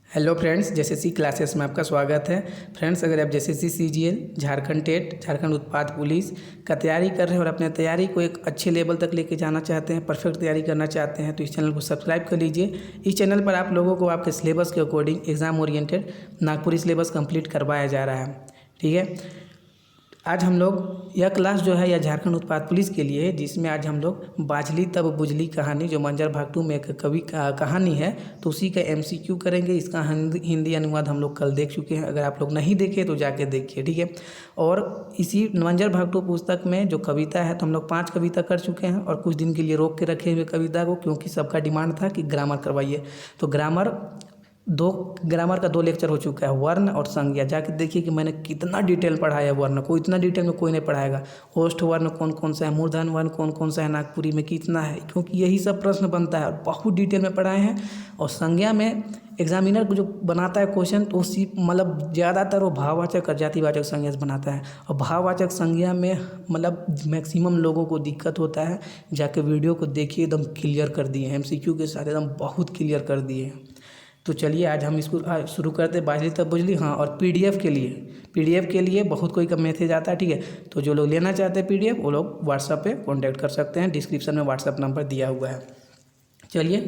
Hello friends, JSSC classes में आपका स्वागत है। फ्रेंड्स, अगर आप JSSC CGL, Jharkhand TET, Jharkhand उत्पाद पुलिस का तैयारी कर रहे हैं और अपने तैयारी को एक अच्छे लेवल तक लेके जाना चाहते हैं, परफेक्ट तैयारी करना चाहते हैं, तो इस चैनल को सब्सक्राइब कर लीजिए। इस चैनल पर आप लोगों को आपके सिलेबस के according exam oriented Nagpuri syllabus complete करवाया जा रहा है। ठीक है, आज हम लोग यह क्लास जो है यह झारखंड उत्पाद पुलिस के लिए है, जिसमें आज हम लोग बाझली तब बुझली कहानी जो मंजर भाग 2 में एक कवि कहानी है, तो उसी का एमसीक्यू करेंगे। इसका हिंदी अनुवाद हम लोग कल देख चुके हैं। अगर आप लोग नहीं देखे तो जाके देखिए। ठीक है, और इसी मंजर भाग 2 पुस्तक में जो कविता है, तो हम लोग 5 कविता कर चुके हैं और कुछ दिन के लिए रोक के रखे हुए कविता को, क्योंकि सबका डिमांड था कि ग्रामर करवाइए। तो ग्रामर का 2 लेक्चर हो चुका है, वर्ण और संज्ञा। जाके देखिए कि मैंने कितना डिटेल पढ़ाया है वर्ण को। इतना डिटेल में कोई नहीं पढ़ाएगा। ओष्ठ वर्ण कौन कौन सा है, मूर्धन वर्ण कौन कौन सा है, नागपुरी में कितना है, क्योंकि यही सब प्रश्न बनता है। बहुत डिटेल में पढ़ाए हैं। और संज्ञा में एग्जामिनर को जो बनाता है क्वेश्चन, तो उसी मतलब ज़्यादातर वो भाववाचक और जातिवाचक संज्ञा से बनाता है। और भाववाचक संज्ञा में मतलब मैक्सिमम लोगों को दिक्कत होता है। जाके वीडियो को देखिए, एकदम क्लियर कर दिए हैं एमसीक्यू के साथ, एकदम बहुत क्लियर कर दिए हैं। तो चलिए आज हम इसको शुरू करते हैं, बाझली तब बुझली। हाँ, और पीडीएफ के लिए बहुत कोई का मैसेज आता है। ठीक है, तो जो लोग लेना चाहते हैं पीडीएफ, वो लोग व्हाट्सएप पे कांटेक्ट कर सकते हैं। डिस्क्रिप्शन में व्हाट्सएप नंबर दिया हुआ है। चलिए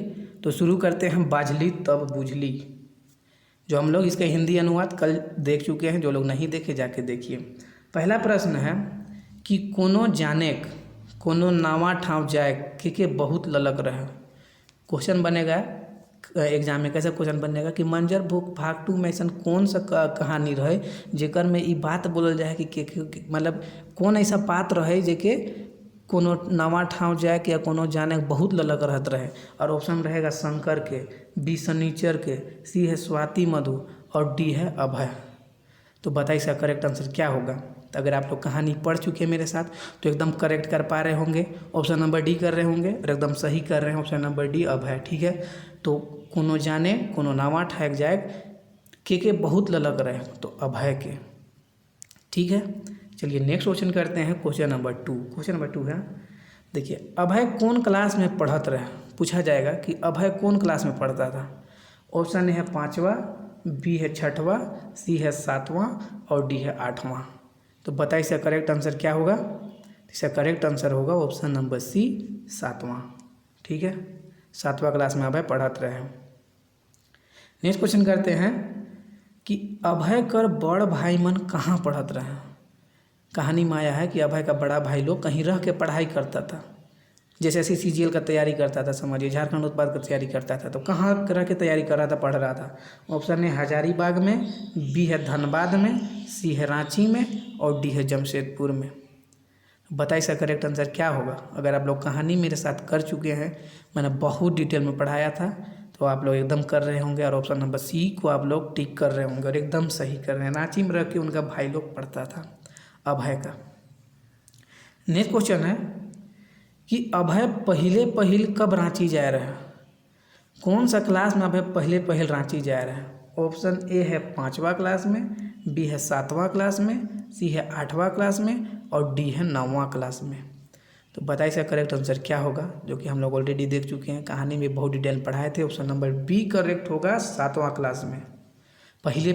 तो शुरू करते हैं बाझली तब बुझली, जो हम लोग इसका हिंदी अनुवाद कल देख चुके हैं। जो लोग नहीं देखे जाके देखिए। पहला प्रश्न है कि कोनो जानेक कोनो नावा ठाव जाए के बहुत ललक रहे। क्वेश्चन बनेगा एग्जाम में। कैसा क्वेश्चन बनेगा कि मंजर भाग 2 में ऐसा कौन सा कहानी रहे जेकर में ये बात बोलल जाए कि मतलब कौन ऐसा पात्र रहे जेके कोनो नवा ठाव जाए के या कोनो जाने बहुत ललक रहत रहे। और ऑप्शन रहेगा शंकर के, बी शनिचर के, सी है स्वाति मधु और डी है अभय। तो बताइए इसका करेक्ट आंसर क्या होगा। तो अगर आप लोग कहानी पढ़ चुके हैं मेरे साथ तो एकदम करेक्ट कर पा रहे होंगे, ऑप्शन नंबर डी कर रहे होंगे, और एकदम सही कर रहे हैं ऑप्शन नंबर डी अभय। ठीक है, तो कोनो जाने कोनो नावा ठाक जाए के बहुत ललक रहे, तो अभय के। ठीक है, चलिए नेक्स्ट क्वेश्चन करते हैं। क्वेश्चन नंबर 2 है, देखिए अभय कौन क्लास में पढ़त रहे। पूछा जाएगा कि अभय कौन क्लास में पढ़ता था। ऑप्शन है 5वां, बी है 6वां, सी है 7वां और डी है 8वां। तो बताइए इसका करेक्ट आंसर क्या होगा। इसका करेक्ट आंसर होगा ऑप्शन नंबर सी 7वां। ठीक है, 7वां क्लास में अभय पढ़त रहे। नेक्स्ट क्वेश्चन करते हैं कि अभय कर बड़ भाई मन कहाँ पढ़त रहे। कहानी में आया है कि अभय का बड़ा भाई लोग कहीं रह के पढ़ाई करता था। जैसे ऐसी सीजीएल का तैयारी करता था, समझिए झारखंड उत्पाद का तैयारी करता था, तो कहाँ रह के तैयारी कर रहा था, पढ़ रहा था। ऑप्शन है हजारीबाग में, बी है धनबाद में, सी है रांची में और डी है जमशेदपुर में। बताइए इसका करेक्ट आंसर क्या होगा। अगर आप लोग कहानी मेरे साथ कर चुके हैं, मैंने बहुत डिटेल में पढ़ाया था, तो आप लोग एकदम कर रहे होंगे और ऑप्शन नंबर सी को आप लोग टिक कर रहे होंगे और एकदम सही कर रहे हैं। रांची में रह के उनका भाई लोग पढ़ता था अभय का। नेक्स्ट क्वेश्चन है कि अभय पहले कब रांची जा रहे हैं। कौन सा क्लास में अभय पहले रांची जा रहे हैं। ऑप्शन ए है 5वां क्लास में, बी है 7वां क्लास में, सी है 8वां क्लास में और डी है 9वां क्लास में। तो बताइए इसका करेक्ट आंसर क्या होगा, जो कि हम लोग ऑलरेडी देख चुके हैं। कहानी में बहुत डिटेल पढ़ाए थे। ऑप्शन नंबर बी करेक्ट होगा, 7वां क्लास में। पहले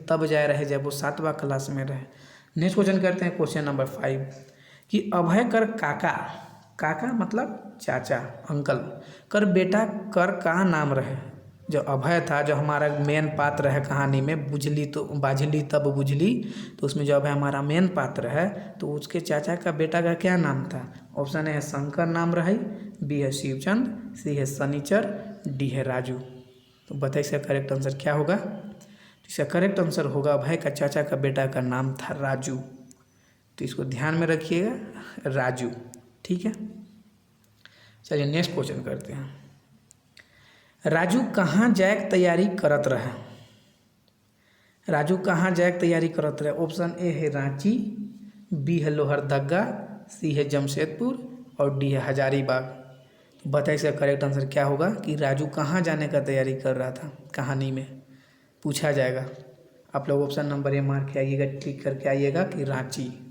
तब जा रहे जब वो 7वां क्लास में रहे। नेक्स्ट क्वेश्चन करते हैं क्वेश्चन नंबर 5 कि अभय कर काका मतलब चाचा, अंकल, कर बेटा कर का नाम रहे। जो अभय था, जो हमारा मेन पात्र है कहानी में, बाझली तब बुझली, तो उसमें जो अभय हमारा मेन पात्र है, तो उसके चाचा का बेटा का क्या नाम था। ऑप्शन है शंकर नाम रहे, बी है शिवचंद, सी है शनिचर, डी है राजू। तो बताइए इसका करेक्ट आंसर क्या होगा। इसका करेक्ट आंसर होगा अभय का चाचा का बेटा का नाम था राजू। तो इसको ध्यान में रखिएगा, राजू। ठीक है, चलिए नेक्स्ट क्वेश्चन करते हैं। राजू कहाँ जाए तैयारी करत रहे। राजू कहाँ जाए तैयारी करत रहे। ऑप्शन ए है रांची, बी है लोहरदगा, सी है जमशेदपुर और डी है हजारीबाग। तो बताइए इसका करेक्ट आंसर क्या होगा कि राजू कहाँ जाने का तैयारी कर रहा था। कहानी में पूछा जाएगा। आप लोग ऑप्शन नंबर ए मार के आइएगा, टिक करके आइएगा कि रांची।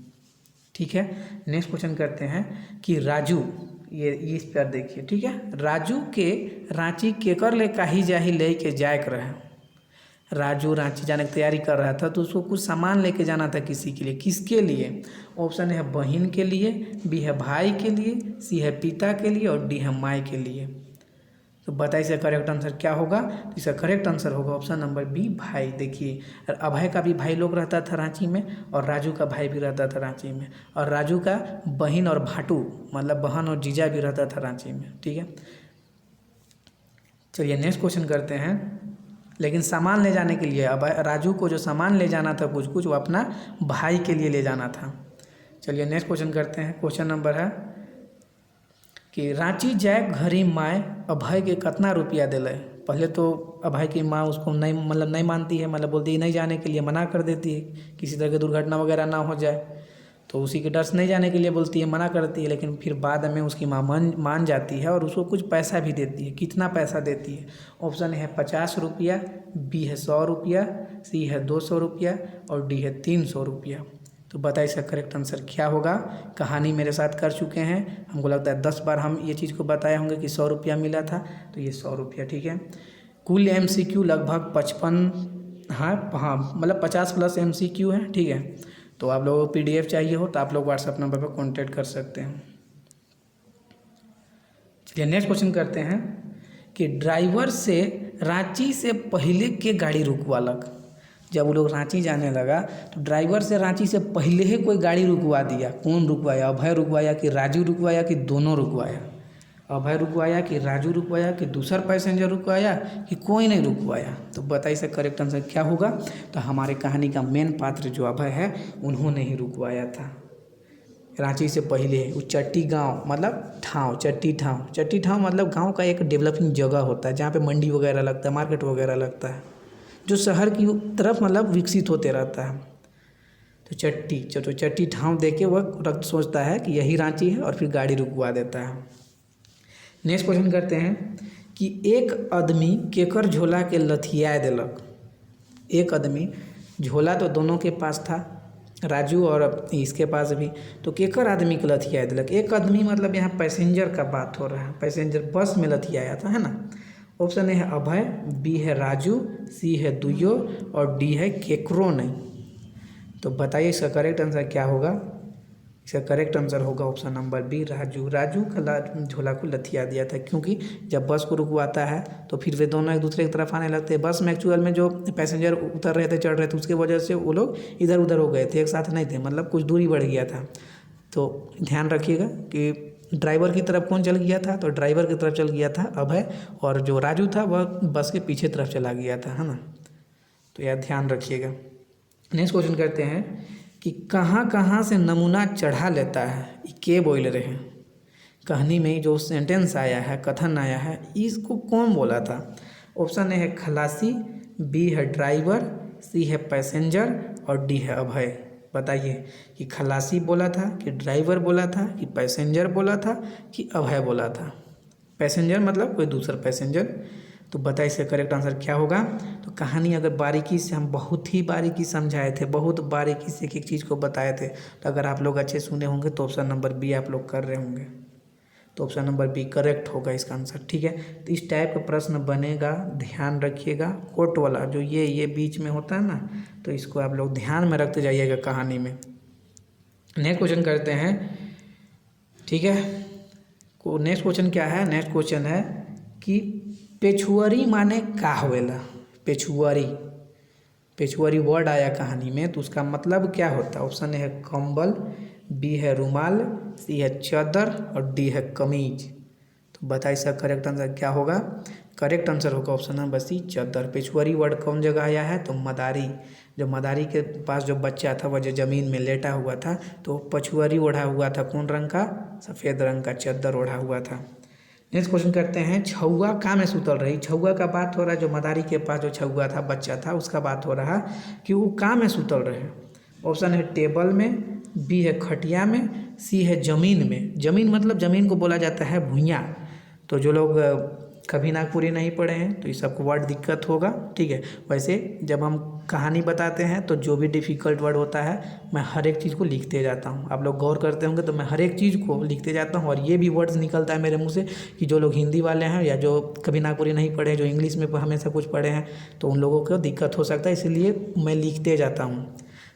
ठीक है, नेक्स्ट क्वेश्चन करते हैं कि राजू, ये इस पर देखिए। ठीक है, राजू के रांची केकर ले काही जाही ले के जायक रहे। राजू रांची जाने की तैयारी कर रहा था तो उसको कुछ सामान लेके जाना था किसी के लिए, किसके लिए? ऑप्शन है बहन के लिए, बी है भाई के लिए, सी है पिता के लिए और डी है माई के लिए। तो बताइए इसका करेक्ट आंसर क्या होगा? तो इसका करेक्ट आंसर होगा ऑप्शन नंबर बी भाई। देखिए अभय का भी भाई लोग रहता था रांची में और राजू का भाई भी रहता था रांची में, और राजू का बहन और भाटू मतलब बहन और जीजा भी रहता था रांची में। ठीक है, चलिए नेक्स्ट क्वेश्चन करते हैं। लेकिन सामान ले जाने के लिए अब राजू को जो सामान ले जाना था कुछ कुछ वो अपना भाई के लिए ले जाना था। चलिए नेक्स्ट क्वेश्चन करते हैं। क्वेश्चन नंबर है कि रांची जाए घरी माए अभय के कितना रुपया दिले। पहले तो अभय की माँ उसको नहीं मतलब नहीं मानती है, मतलब बोलती है नहीं जाने के लिए, मना कर देती है किसी तरह की दुर्घटना वगैरह ना हो जाए, तो उसी के डर से नहीं जाने के लिए बोलती है, मना करती है। लेकिन फिर बाद में उसकी माँ मान जाती है और उसको कुछ पैसा भी देती है। कितना पैसा देती है? ऑप्शन है 50 रुपया, बी है 100 रुपया, सी है 200 रुपया और डी है 300 रुपया। तो बताइए इसका करेक्ट आंसर क्या होगा? कहानी मेरे साथ कर चुके हैं, हमको लगता है 10 बार हम ये चीज़ को बताए होंगे कि 100 रुपया मिला था, तो ये 100 रुपया। ठीक है, कुल MCQ लगभग 55 हाँ मतलब 50 प्लस MCQ है। ठीक है, तो आप लोगों को PDF चाहिए हो तो आप लोग व्हाट्सएप नंबर पर कॉन्टैक्ट कर सकते हैं। चलिए नेक्स्ट क्वेश्चन करते हैं कि ड्राइवर से रांची से पहले के गाड़ी रुकवालक। जब वो लोग रांची जाने लगा तो ड्राइवर से रांची से पहले ही कोई गाड़ी रुकवा दिया। कौन रुकवाया? अभय रुकवाया कि राजू रुकवाया कि दोनों रुकवाया? अभय रुकवाया कि राजू रुकवाया कि दूसरा पैसेंजर रुकवाया कि कोई नहीं रुकवाया? तो बताइए इसका करेक्ट आंसर क्या होगा? तो हमारे कहानी का मेन पात्र जो अभय है उन्होंने ही रुकवाया था रांची से पहले। वो चट्टी गांव मतलब ठाव, चट्टी ठाव मतलब गांव का एक डेवलपिंग जगह होता है जहाँ पे मंडी वगैरह लगता है, मार्केट वगैरह लगता है, जो शहर की तरफ मतलब विकसित होते रहता है। तो चट्टी ठाव देके वह सोचता है कि यही रांची है और फिर गाड़ी रुकवा देता है। नेक्स्ट क्वेश्चन करते हैं कि एक आदमी केकर झोला के लथिया दिलक। एक आदमी, झोला तो दोनों के पास था, राजू और इसके पास भी, तो केकर आदमी के लथिया दिलक। एक आदमी मतलब यहाँ पैसेंजर का बात हो रहा है, पैसेंजर बस में लथियाया था, है ना। ऑप्शन ए है अभय, बी है राजू, सी है दुयो और डी है केकरो नहीं। तो बताइए इसका करेक्ट आंसर क्या होगा? इसका करेक्ट आंसर होगा option number B Raju. Raju का झोला को लथिया दिया था, क्योंकि जब बस को रुकवाता है तो फिर वे दोनों एक दूसरे की तरफ आने लगते हैं। बस में एक्चुअल में जो पैसेंजर उतर रहे थे, चढ़ रहे थे, उसके वजह से वो लोग इधर उधर हो गए थे, एक साथ नहीं थे, मतलब कुछ दूरी बढ़ गया था। तो ध्यान रखिएगा कि ड्राइवर की तरफ कौन चल गया था? तो ड्राइवर की तरफ चल गया था अभय, और जो राजू था वह बस के पीछे तरफ चला गया था, है ना। तो यह ध्यान रखिएगा। नेक्स्ट क्वेश्चन करते हैं कि कहाँ कहाँ से नमूना चढ़ा लेता है, ये के बोल रहे हैं। कहानी में जो सेंटेंस आया है, कथन आया है, इसको कौन बोला था? ऑप्शन ए है खलासी, बी है ड्राइवर, सी है पैसेंजर और डी है अभय। बताइए कि खलासी बोला था कि ड्राइवर बोला था कि पैसेंजर बोला था कि अभय बोला था? पैसेंजर मतलब कोई दूसरा पैसेंजर। तो बताइए इसका करेक्ट आंसर क्या होगा? तो कहानी अगर बारीकी से, हम बहुत ही बारीकी समझाए थे, बहुत बारीकी से एक एक चीज़ को बताए थे, तो अगर आप लोग अच्छे सुने होंगे तो ऑप्शन नंबर बी आप लोग कर रहे होंगे। तो ऑप्शन नंबर बी करेक्ट होगा इसका आंसर। ठीक है, तो इस टाइप का प्रश्न बनेगा, ध्यान रखिएगा। कोट वाला जो ये बीच में होता है ना, तो इसको आप लोग ध्यान में रखते जाइएगा कहानी में। नेक्स्ट क्वेश्चन करते हैं। ठीक है, नेक्स्ट क्वेश्चन क्या है? नेक्स्ट क्वेश्चन है कि पेछुअरी माने का होवेला। पेछुअरी वर्ड आया कहानी में, तो उसका मतलब क्या होता है? ऑप्शन ए है कंबल, बी है रुमाल, सी है चादर और डी है कमीज। तो बताइए इसका करेक्ट आंसर क्या होगा? करेक्ट आंसर होगा ऑप्शन नंबर सी चादर। पेछुअरी वर्ड कौन जगह आया है? तो मदारी, जो मदारी के पास जो बच्चा था वह जो ज़मीन में लेटा हुआ था, तो पछुअरी ओढ़ा हुआ था, कौन रंग का? सफ़ेद रंग का चादर ओढ़ा हुआ था। नेक्स्ट क्वेश्चन करते हैं, छौआ का में सुतल रही। छौआ का बात हो रहा है, जो मदारी के पास जो छौआ था, बच्चा था, उसका बात हो रहा कि वो का में सुतल रहे। ऑप्शन है टेबल में, बी है खटिया में, सी है ज़मीन में। ज़मीन मतलब ज़मीन को बोला जाता है भुइयाँ। तो जो लोग कभी नागपुरी नहीं पढ़े हैं तो इस सबको वर्ड दिक्कत होगा, ठीक है। वैसे जब हम कहानी बताते हैं तो जो भी डिफ़िकल्ट वर्ड होता है मैं हर एक चीज़ को लिखते जाता हूँ। आप लोग गौर करते होंगे तो मैं हर एक चीज़ को लिखते जाता हूँ, और ये भी वर्ड्स निकलता है मेरे मुँह से कि जो लोग हिंदी वाले हैं या जो कभी नागपुरी नहीं पढ़े, जो इंग्लिश में हमेशा कुछ पढ़े हैं, तो उन लोगों को दिक्कत हो सकता है, इसलिए मैं लिखते जाता हूँ।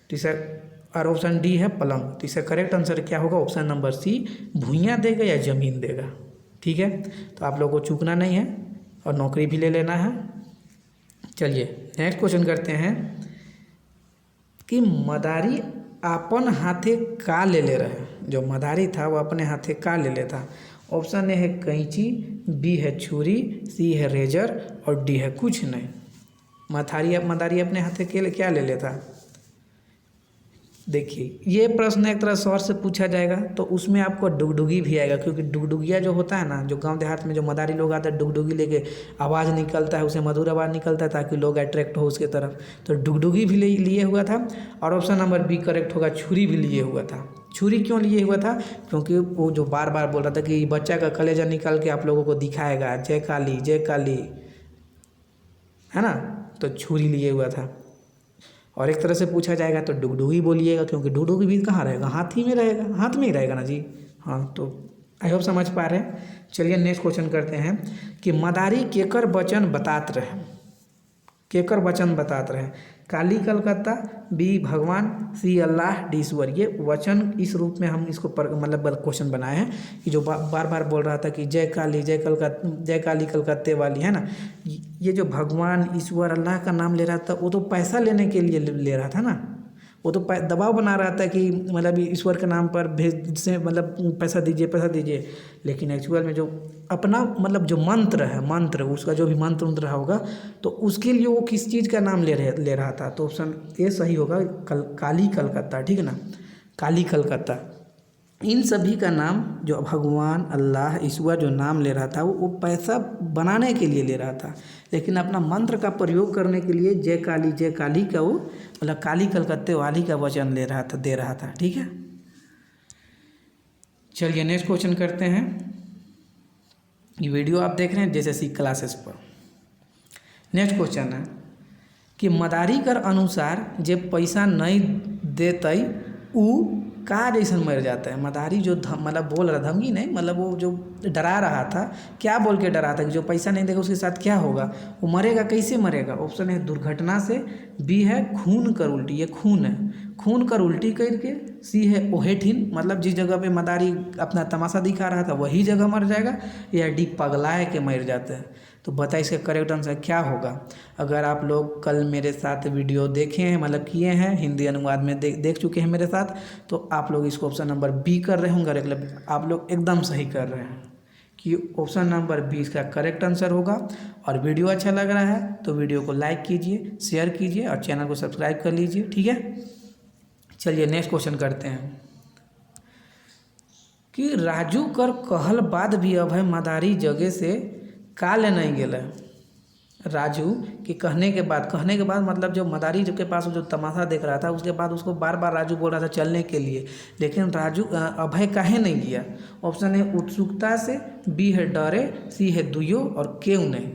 तो इसका और ऑप्शन डी है पलंग। तो इसका करेक्ट आंसर क्या होगा? ऑप्शन नंबर सी, भुइयाँ देगा या ज़मीन देगा, ठीक है। तो आप लोगों को चूकना नहीं है और नौकरी भी ले लेना है। चलिए नेक्स्ट क्वेश्चन करते हैं कि मदारी अपन हाथे का ले रहे। जो मदारी था वो अपने हाथे का ले लेता। ऑप्शन ए है कैंची, बी है छुरी, सी है रेजर और डी है कुछ नहीं। मदारी अपने हाथे के क्या ले लेता? देखिए ये प्रश्न एक तरह शॉर्ट से पूछा जाएगा तो उसमें आपको डुगडुगी भी आएगा, क्योंकि डुगडुगिया जो होता है ना, जो गांव देहात में जो मदारी लोग आते हैं डुगडुगी लेके आवाज़ निकलता है, उसे मधुर आवाज़ निकलता है ताकि लोग अट्रैक्ट हो उसके तरफ। तो डुगडुगी भी लिए हुआ था। और ऑप्शन नंबर बी करेक्ट होगा, छुरी भी लिए हुआ था। छुरी क्यों लिए हुआ था? क्योंकि वो जो बार बार बोल रहा था कि बच्चा का कलेजा निकाल के आप लोगों को दिखाएगा, जय काली जय काली, है ना। तो छुरी लिए हुआ था। और एक तरह से पूछा जाएगा तो डुगडुगी बोलिएगा, क्योंकि डुगडुगी भी कहाँ रहेगा? हाथी में रहेगा, हाथ में ही रहेगा ना जी। हाँ, तो आई होप समझ पा रहे हैं। चलिए नेक्स्ट क्वेश्चन करते हैं कि मदारी केकर वचन बतात रहे। केकर वचन बतात रहे? काली कलकत्ता, बी भगवान, सी अल्लाह, डी ईश्वर। ये वचन इस रूप में हम इसको मतलब क्वेश्चन बनाए हैं कि जो बार बार बोल रहा था कि जय काली जय कलकत्ता, जय काली कलकत्ते वाली, है ना। ये जो भगवान ईश्वर अल्लाह का नाम ले रहा था वो तो पैसा लेने के लिए ले रहा था ना। वो तो दबाव बना रहा था कि मतलब ईश्वर के नाम पर भेज से मतलब पैसा दीजिए। लेकिन एक्चुअल में जो अपना मतलब जो मंत्र है, मंत्र उसका जो भी मंत्र रहा होगा तो उसके लिए वो किस चीज़ का नाम ले रहा था। तो ऑप्शन ए सही होगा, काली कलकत्ता, ठीक है ना, काली कलकत्ता। इन सभी का नाम जो भगवान अल्लाह ईश्वर जो नाम ले रहा था वो पैसा बनाने के लिए ले रहा था, लेकिन अपना मंत्र का प्रयोग करने के लिए जय काली का वो मतलब काली कलकत्ते वाली का वचन दे रहा था, ठीक है। चलिए नेक्स्ट क्वेश्चन करते हैं। ये वीडियो आप देख रहे हैं JSC क्लासेस पर। नेक्स्ट क्वेश्चन है कि मदारी कर अनुसार जे पैसा नहीं देते उ का जैसन मर जाता है। मदारी जो मतलब बोल रहा, धमकी नहीं, मतलब वो जो डरा रहा था, क्या बोल के डरा था कि जो पैसा नहीं देगा उसके साथ क्या होगा, वो मरेगा, कैसे मरेगा। ऑप्शन है दुर्घटना से, बी है खून कर उल्टी, ये खून है, खून कर उल्टी करके, सी है ओहेठिन मतलब जिस जगह पे मदारी अपना तमाशा दिखा रहा था वही जगह मर जाएगा, या डी पगलाए के मर जाते हैं। तो बताइए इसका करेक्ट आंसर क्या होगा। अगर आप लोग कल मेरे साथ वीडियो देखे हैं मतलब किए हैं, हिंदी अनुवाद में देख चुके हैं मेरे साथ, तो आप लोग इसको ऑप्शन नंबर बी कर रहे होंगे। मतलब आप लोग एकदम सही कर रहे हैं कि ऑप्शन नंबर बी इसका करेक्ट आंसर होगा। और वीडियो अच्छा लग रहा है तो वीडियो को लाइक कीजिए, शेयर कीजिए और चैनल को सब्सक्राइब कर लीजिए, ठीक है। चलिए नेक्स्ट क्वेश्चन करते हैं कि राजू कर कहल बाद भी अभय मदारी जगह से काले नहीं गेले। राजू के कहने के बाद मतलब जो मदारी के पास जो तमाशा देख रहा था उसके बाद उसको बार बार राजू बोल रहा था चलने के लिए, लेकिन राजू अभय काहे नहीं गया। ऑप्शन है उत्सुकता से, बी है डरे, सी है दुयो और क्यों नहीं।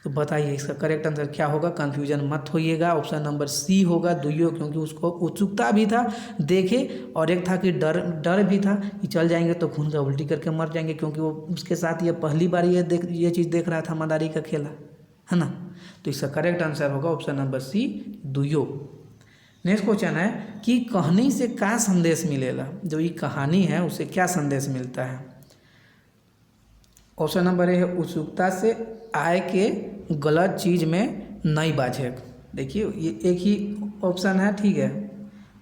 तो बताइए इसका करेक्ट आंसर क्या होगा। कन्फ्यूजन मत होइएगा, ऑप्शन नंबर सी होगा दुयो, क्योंकि उसको उत्सुकता भी था देखे और एक था कि डर भी था कि चल जाएंगे तो खून का उल्टी करके मर जाएंगे, क्योंकि वो उसके साथ ये पहली बार ये चीज़ देख रहा था मदारी का खेला, है ना। तो इसका करेक्ट आंसर होगा ऑप्शन नंबर सी दुयो। नेक्स्ट क्वेश्चन है कि कहानी से क्या संदेश मिलेगा। जो ये कहानी है उससे क्या संदेश मिलता है। ऑप्शन नंबर ए है उत्सुकता से आय के गलत चीज़ में नहीं बाझे। देखिए ये एक ही ऑप्शन है, ठीक है,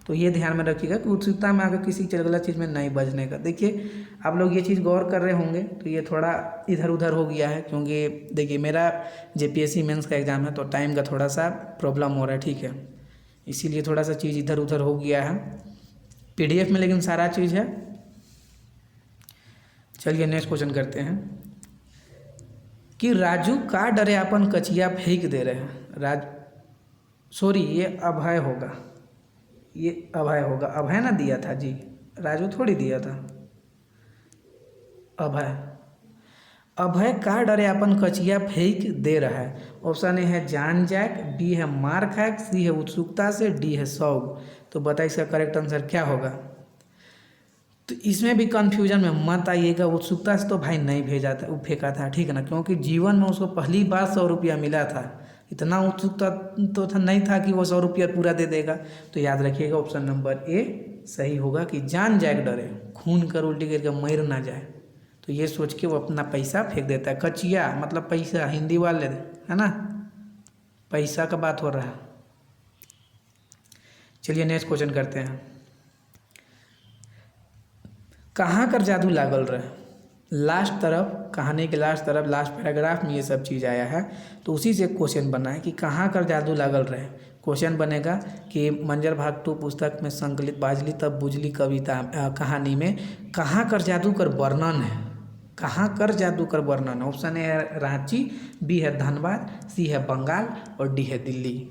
तो ये ध्यान में रखिएगा कि उत्सुकता में आकर किसी गलत चीज़ में नहीं बजने का। देखिए आप लोग ये चीज़ गौर कर रहे होंगे तो ये थोड़ा इधर उधर हो गया है, क्योंकि देखिए मेरा JPSC मेंस का एग्ज़ाम है तो टाइम का थोड़ा सा प्रॉब्लम हो रहा है, ठीक है, इसीलिए थोड़ा सा चीज़ इधर उधर हो गया है। PDF में लेकिन सारा चीज़ है। चलिए नेक्स्ट क्वेश्चन करते हैं कि राजू का डरे अपन कचिया फेंक दे रहे हैं। ये अभय होगा, ये अभय होगा, अभय ना दिया था जी, राजू थोड़ी दिया था, अभय का डरे अपन कचिया फेंक दे रहा है। ऑप्शन ए है जान जैक, बी है मार खैक, सी है उत्सुकता से, डी है शौक। तो बताइए इसका करेक्ट आंसर क्या होगा। तो इसमें भी कन्फ्यूजन में मत आइएगा। उत्सुकता से तो भाई नहीं भेजा था, वो फेंका था, ठीक है ना, क्योंकि जीवन में उसको पहली बार 100 रुपया मिला था। इतना उत्सुकता तो था नहीं था कि वो 100 रुपया पूरा दे देगा। तो याद रखिएगा ऑप्शन नंबर ए सही होगा कि जान जैक डरे, खून कर उल्टी करके मर ना जाए। तो ये सोच के वो अपना पैसा फेंक देता है। कचिया मतलब पैसा, हिंदी वाले है ना, पैसा का बात हो रहा है। चलिए नेक्स्ट क्वेश्चन करते हैं। कहाँ कर जादू लागल रहे। लास्ट तरफ, कहानी के लास्ट तरफ, लास्ट पैराग्राफ में ये सब चीज़ आया है। तो उसी से क्वेश्चन बना है कि कहाँ कर जादू लागल रहे। क्वेश्चन बनेगा कि मंजर भाग 2 पुस्तक में संकलित बाजली तब बुझली कविता कहानी में कहाँ कर जादू कर वर्णन है। कहाँ कर जादू कर वर्णन। ऑप्शन ए है रांची, बी है धनबाद, सी है बंगाल और डी है दिल्ली।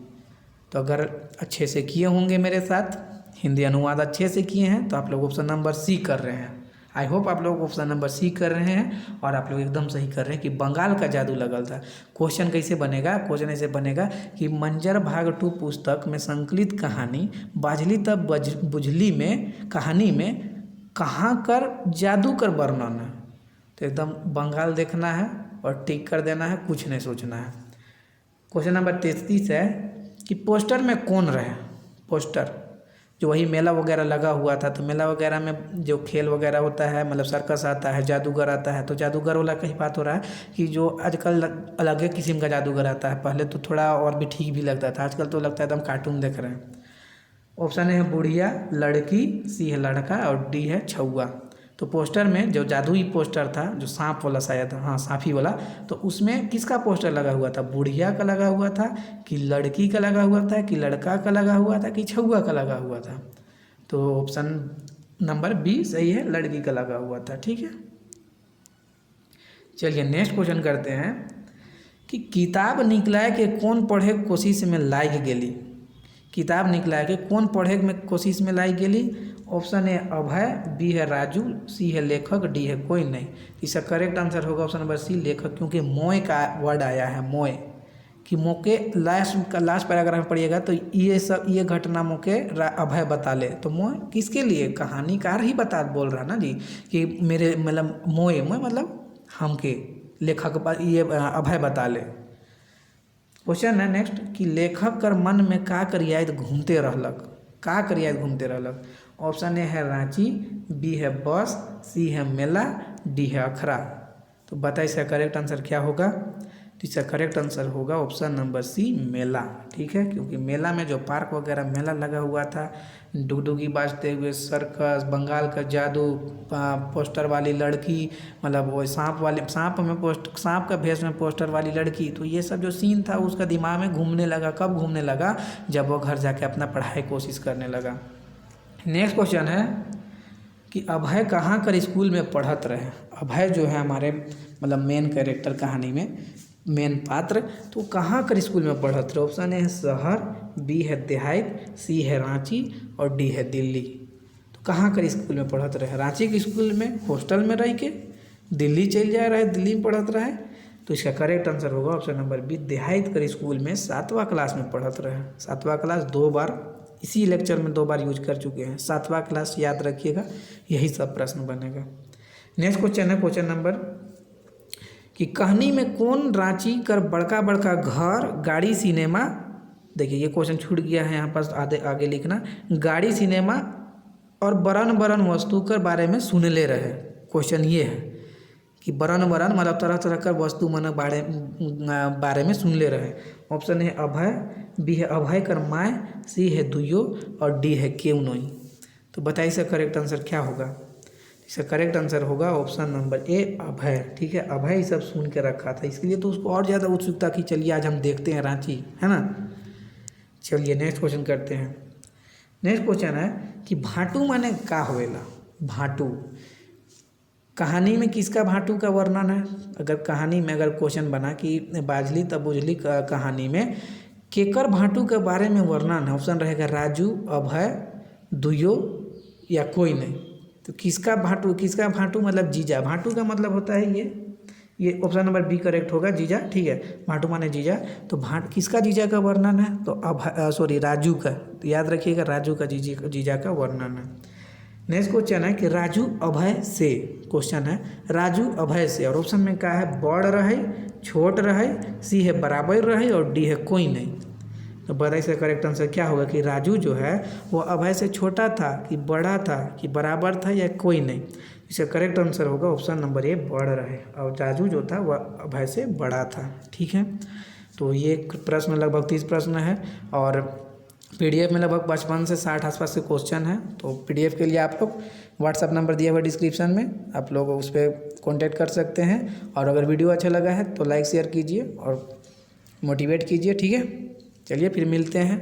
तो अगर अच्छे से किए होंगे मेरे साथ, हिंदी अनुवाद अच्छे से किए हैं, तो आप लोग ऑप्शन नंबर सी कर रहे हैं। आई होप आप लोग ऑप्शन नंबर सी कर रहे हैं और आप लोग एकदम सही कर रहे हैं कि बंगाल का जादू लगल था। क्वेश्चन कैसे बनेगा। क्वेश्चन ऐसे बनेगा कि मंजर भाग 2 पुस्तक में संकलित कहानी बाजली तब बुझली में कहानी में कहाँ कर जादू कर वर्णन है। तो एकदम बंगाल देखना है और टिक कर देना है, कुछ नहीं सोचना है। क्वेश्चन नंबर 33 है कि पोस्टर में कौन रहे। पोस्टर जो वही मेला वगैरह लगा हुआ था, तो मेला वगैरह में जो खेल वगैरह होता है, मतलब सर्कस आता है, जादूगर आता है। तो जादूगर वाला कहीं बात हो रहा है कि जो आजकल अलग ही किस्म का जादूगर आता है। पहले तो थोड़ा और भी ठीक भी लगता था, आजकल तो लगता है एकदम कार्टून देख रहे हैं। ऑप्शन है बुढ़िया, लड़की, सी है लड़का और डी है छौआ। तो पोस्टर में जो जादुई पोस्टर था, जो सांप वाला शायद, हाँ सांफी वाला, तो उसमें किसका पोस्टर लगा हुआ था। बुढ़िया का लगा हुआ था कि लड़की का लगा हुआ था कि लड़का का लगा हुआ था कि छौआ का लगा हुआ था। तो ऑप्शन नंबर बी सही है, लड़की का लगा हुआ था, ठीक है। चलिए नेक्स्ट क्वेश्चन करते हैं कि किताब निकलाए के कौन पढ़े कोशिश में लाग गेली। किताब निकलाए के कौन पढ़े में कोशिश में लाग गेली। ऑप्शन ए अभय, बी है राजू, सी है लेखक, डी है कोई नहीं। इसका करेक्ट आंसर होगा ऑप्शन नंबर सी लेखक, क्योंकि मोए का वर्ड आया है। मोए कि मोके लास्ट पैराग्राफ में पढ़िएगा तो ये घटना मोके अभय बता ले। तो मोए किसके लिए, कहानीकार ही बोल रहा ना जी कि मेरे मतलब मोए मतलब हमके लेखक ये अभय बता ले। क्वेश्चन है नेक्स्ट कि लेखक कर मन में का करियात घूमते रहलक। का करियात घूमते रहलक। ऑप्शन ए है रांची, बी है बस, सी है मेला, डी है अखरा। तो बताइए इसका करेक्ट आंसर क्या होगा। तो इसका करेक्ट आंसर होगा ऑप्शन नंबर सी मेला, ठीक है। क्योंकि मेला में जो पार्क वगैरह मेला लगा हुआ था, डुगडुगी बाजते हुए सर्कस, बंगाल का जादू, पोस्टर वाली लड़की, मतलब वो सांप का भेष में पोस्टर वाली लड़की, तो ये सब जो सीन था उसका दिमाग में घूमने लगा। कब घूमने लगा, जब वो घर जाके अपना पढ़ाई कोशिश करने लगा। नेक्स्ट क्वेश्चन है कि अभय कहाँ कर स्कूल में पढ़त रहे। अभय जो है हमारे मतलब मेन कैरेक्टर कहानी में मेन पात्र, तो कहाँ कर स्कूल में पढ़त रहे। ऑप्शन ए है शहर, बी है देहात, सी है रांची और डी है दिल्ली। तो कहाँ कर स्कूल में पढ़त रहे। रांची के स्कूल में हॉस्टल में रह के, दिल्ली चल जा रहा है, दिल्ली में पढ़त रहे। तो इसका करेक्ट आंसर होगा ऑप्शन नंबर बी देहात कर स्कूल में 7वां क्लास में पढ़त रहे। 7वां क्लास 2 बार इसी लेक्चर में 2 बार यूज कर चुके हैं। 7वां क्लास याद रखिएगा, यही सब प्रश्न बनेगा। नेक्स्ट क्वेश्चन है क्वेश्चन नंबर कि कहानी में कौन रांची कर बड़का बड़का घर, गाड़ी, सिनेमा। देखिए ये क्वेश्चन छूट गया है, यहाँ पास आगे लिखना। गाड़ी, सिनेमा और बरन बरन वस्तु के बारे में सुन ले रहे। क्वेश्चन ये है कि बरन बरन मतलब तरह तरह का वस्तु मन बारे में सुन ले रहे। ऑप्शन है अभय, बी है अभय कर माय, सी है दुयो और डी है क्यों नहीं। तो बताइए इसका करेक्ट आंसर क्या होगा। इसका करेक्ट आंसर होगा ऑप्शन नंबर ए अभय, ठीक है। अभय ही सब सुन के रखा था, इसके लिए तो उसको और ज़्यादा उत्सुकता की चलिए आज हम देखते हैं रांची, है ना। चलिए नेक्स्ट क्वेश्चन करते हैं। नेक्स्ट क्वेश्चन है कि भाटू माने का होएला। भाटू कहानी में किसका भाटू का वर्णन है। अगर कहानी में अगर क्वेश्चन बना कि बाजली तब बुझली कहानी में केकर भाटू के बारे में वर्णन है। ऑप्शन रहेगा राजू, अभय, दुयो या कोई नहीं। तो किसका भाटू मतलब जीजा। भाटू का मतलब होता है ये ये ऑप्शन नंबर बी करेक्ट होगा, जीजा। ठीक है, भाटू माने जीजा। तो किसका जीजा का वर्णन है? तो राजू का। तो याद रखिएगा, राजू का जीजा का वर्णन है। नेक्स्ट क्वेश्चन है कि राजू अभय से, क्वेश्चन है राजू अभय से, और ऑप्शन में क्या है? बड़ रहे, छोट रहे, सी है बराबर रहे, और डी है कोई नहीं। तो बताइए इसका करेक्ट आंसर क्या होगा कि राजू जो है वो अभय से छोटा था कि बड़ा था कि बराबर था या कोई नहीं। इसका करेक्ट आंसर होगा ऑप्शन नंबर ए, बड़ रहे, और राजू जो था वह अभय से बड़ा था। ठीक है, तो ये प्रश्न लगभग 30 प्रश्न है, और PDF में लगभग 55 से 60 आसपास के क्वेश्चन है। तो PDF के लिए आप लोग व्हाट्सअप नंबर दिया हुआ डिस्क्रिप्शन में, आप लोग उस पर कॉन्टैक्ट कर सकते हैं। और अगर वीडियो अच्छा लगा है तो लाइक शेयर कीजिए और मोटिवेट कीजिए। ठीक है, चलिए फिर मिलते हैं